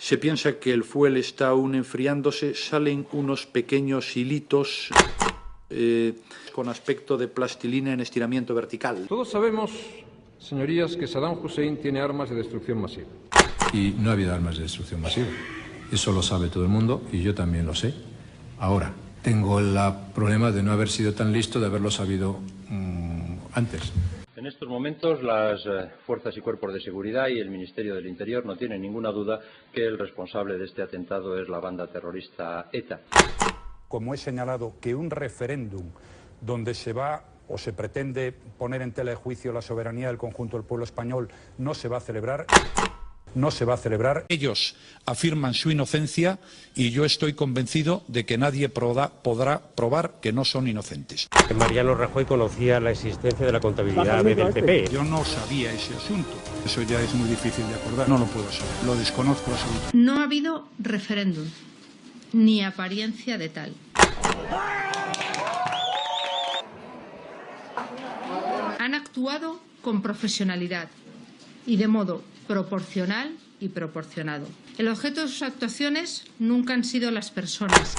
Se piensa que el fuel está aún enfriándose, salen unos pequeños hilitos con aspecto de plastilina en estiramiento vertical. Todos sabemos, señorías, que Saddam Hussein tiene armas de destrucción masiva. Y no ha habido armas de destrucción masiva. Eso lo sabe todo el mundo y yo también lo sé. Ahora, tengo el problema de no haber sido tan listo, de haberlo sabido antes. En estos momentos las fuerzas y cuerpos de seguridad y el Ministerio del Interior no tienen ninguna duda que el responsable de este atentado es la banda terrorista ETA. Como he señalado, que un referéndum donde se va o se pretende poner en tela de juicio la soberanía del conjunto del pueblo español no se va a celebrar. No se va a celebrar. Ellos afirman su inocencia y yo estoy convencido de que nadie podrá probar que no son inocentes. Mariano Rajoy conocía la existencia de la contabilidad B del PP. Yo no sabía ese asunto. Eso ya es muy difícil de acordar. No lo puedo saber. Lo desconozco absolutamente. No ha habido referéndum, ni apariencia de tal. Han actuado con profesionalidad y de modo proporcional y proporcionado. El objeto de sus actuaciones nunca han sido las personas.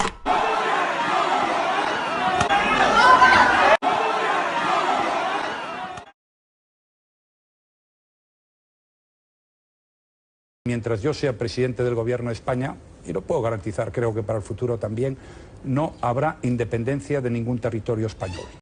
Mientras yo sea presidente del Gobierno de España, y lo puedo garantizar, creo que para el futuro también, no habrá independencia de ningún territorio español.